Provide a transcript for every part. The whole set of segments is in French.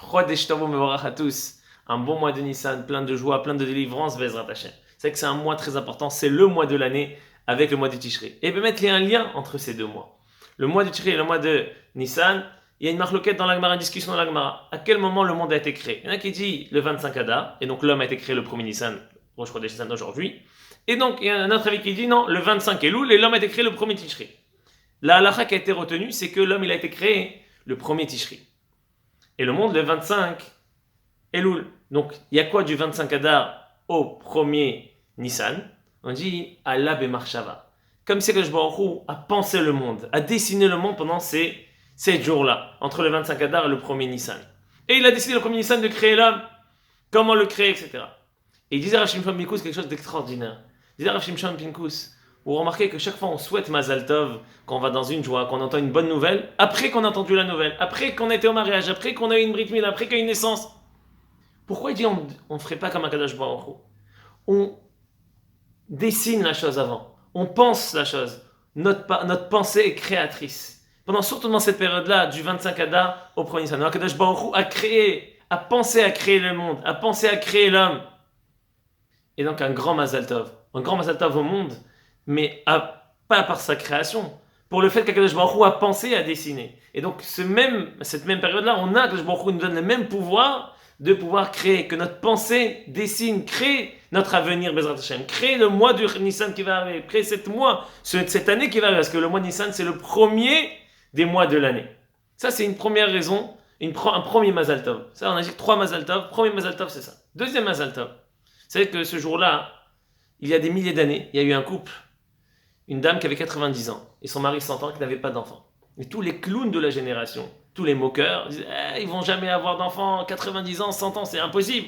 Chodesh Tov Mevorach à tous. Un bon mois de Nissan, plein de joie, plein de délivrance, Bezrat Hashem. C'est que c'est un mois très important, c'est le mois de l'année avec le mois de Tishri. Et peut mettre il y a un lien entre ces deux mois. Le mois de Tishri et le mois de Nissan, il y a une marloquette dans l'Agmara, une discussion dans l'Agmara. À quel moment le monde a été créé? Il y en a qui dit le 25 Adar, et donc l'homme a été créé le 1er Nissan, Rosh Chodesh Nissan d'aujourd'hui. Et donc il y a un autre avis qui dit non, le 25 Elul, et l'homme a été créé le 1er Tishri. La halakha qui a été retenue, c'est que l'homme il a été créé le 1er Tishri. Et le monde le 25 Elul. Donc il y a quoi du 25 Adar au 1er Nissan? On dit Allah Bemarshava. Comme si Akadosh Baruch Hu a pensé le monde, a dessiné le monde pendant ces 7 jours-là, entre le 25 Adar et le 1er Nissan. Et il a décidé le 1er Nissan de créer l'homme, comment le créer, etc. Et il disait Rav Shimshon Pinkus quelque chose d'extraordinaire. Il disait Rav Shimshon Pinkus, vous remarquez que chaque fois on souhaite Mazal Tov, quand on va dans une joie, qu'on entend une bonne nouvelle, après qu'on a entendu la nouvelle, après qu'on a été au mariage, après qu'on a eu une brit mila, après qu'il y a eu une naissance. Pourquoi il dit on ne ferait pas comme Akadosh Baruch Hu? On dessine la chose avant, on pense la chose, notre pensée est créatrice. Pendant surtout dans cette période-là, du 25 Adar au 1er Nissan, Akadosh Baruch Hu a créé, a pensé à créer le monde, a pensé à créer l'homme. Et donc un grand Mazal Tov au monde, mais pas par sa création, pour le fait qu'Akadosh Baruch Hu a pensé à dessiner. Et donc cette même période-là, on a Akadosh Baruch Hu nous donne le même pouvoir de pouvoir créer, que notre pensée dessine, crée notre avenir, Bezrat Hashem, crée le mois du Nissan qui va arriver, crée cette année qui va arriver, parce que le mois de Nissan c'est le premier des mois de l'année. Ça c'est une première raison, un premier Mazal Tov. Ça on a dit 3 Mazal Tov, premier Mazal Tov c'est ça. Deuxième Mazal Tov, c'est que ce jour-là, il y a des milliers d'années, il y a eu un couple, une dame qui avait 90 ans, et son mari 100 ans qui n'avait pas d'enfant. Et tous les clowns de la génération, tous les moqueurs, disaient ils vont jamais avoir d'enfant, 90 ans, 100 ans, c'est impossible.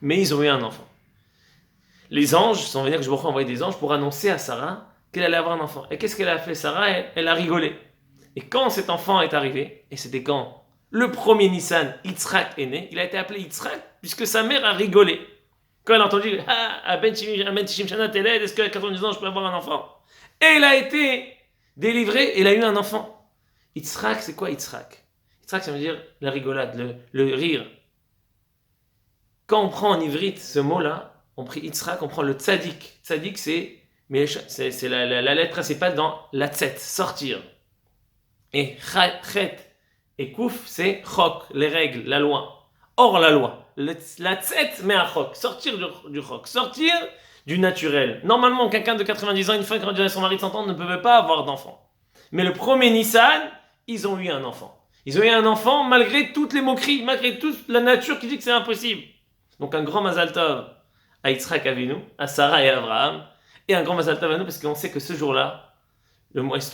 Mais ils ont eu un enfant. Les anges sont venus, que je vous envoyer des anges pour annoncer à Sarah qu'elle allait avoir un enfant. Et qu'est-ce qu'elle a fait, Sarah? Elle a rigolé. Et quand cet enfant est arrivé, et c'était quand le 1er Nissan, Yitzhak est né, il a été appelé Yitzhak puisque sa mère a rigolé. Quand elle a entendu à Ben Tishim Shana Teled, est-ce qu'à 90 ans je peux avoir un enfant? Et il a été délivré, et il a eu un enfant. Yitzhak, c'est quoi Yitzhak? Yitzhak, ça veut dire la rigolade, le rire. Quand on prend en ivrite ce mot-là, on prie Yitzhak, on prend le tzadik. Tzadik, c'est la lettre principale dans la tzet, sortir. Et chet et kouf, c'est chok, les règles, la loi. Hors la loi. La tzet met un chok, sortir du chok, sortir du naturel. Normalement, quelqu'un de 90 ans, une fois qu'il a son mari de 100 ans, ne peut pas avoir d'enfant. Mais le 1er Nissan, ils ont eu un enfant. Ils ont eu un enfant malgré toutes les moqueries, malgré toute la nature qui dit que c'est impossible. Donc un grand Mazal Tov à Yitzhak Avinu, à Sarah et à Abraham, et un grand Mazal Tov à nous parce qu'on sait que ce jour-là,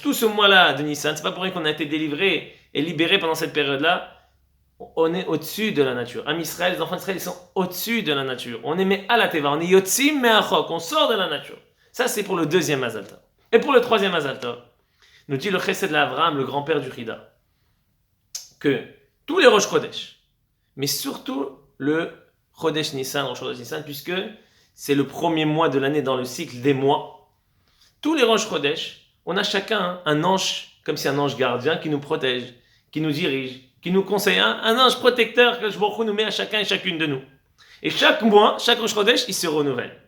tout ce mois-là de Nissan, c'est pas pour rien qu'on a été délivré et libéré pendant cette période-là. On est au-dessus de la nature. Am Israël, les enfants d'Israël, ils sont au-dessus de la nature. On est mais à la teva, on est yotzim mais achok, on sort de la nature. Ça c'est pour le deuxième Mazal Tov. Et pour le troisième Mazal Tov, nous dit le Chesed l'Avraham, le grand-père du Chida, que tous les Rosh Chodesh, mais surtout le Chodesh Nissan, Rosh Chodesh Nissan, puisque c'est le premier mois de l'année dans le cycle des mois, tous les Rosh Chodesh, on a chacun un ange, comme si un ange gardien qui nous protège, qui nous dirige, qui nous conseille, un ange protecteur que Baruch Hu nous met à chacun et chacune de nous. Et chaque mois, chaque Rosh Chodesh, il se renouvelle.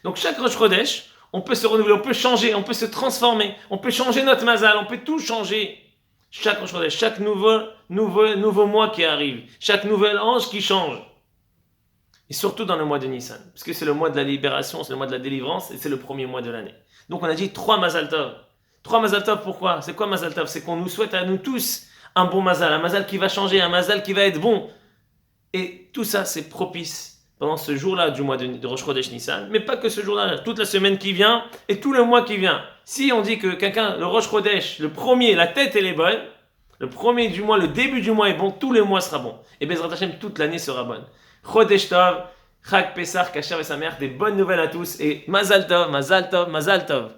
Donc chaque Rosh Chodesh, on peut se renouveler, on peut changer, on peut se transformer, on peut changer notre mazal, on peut tout changer. Chaque Rosh Chodesh, chaque nouveau mois qui arrive, chaque nouvel ange qui change. Et surtout dans le mois de Nissan, parce que c'est le mois de la libération, c'est le mois de la délivrance, et c'est le premier mois de l'année. Donc on a dit 3 Mazal Tov. 3 Mazal Tov, pourquoi? C'est quoi Mazal Tov? C'est qu'on nous souhaite à nous tous un bon mazal qui va changer, un mazal qui va être bon. Et tout ça, c'est propice pendant ce jour-là du mois de Rosh Chodesh Nissan, mais pas que ce jour-là, toute la semaine qui vient et tout le mois qui vient. Si on dit que quelqu'un, le Rosh Chodesh, le premier, la tête elle est bonne, le premier du mois, le début du mois est bon, tout le mois sera bon. Et Bezrat Hashem, toute l'année sera bonne. Chodesh Tov, Chag Pesach, Kasher et sa mère, des bonnes nouvelles à tous et Mazal Tov, Mazal Tov, Mazal Tov.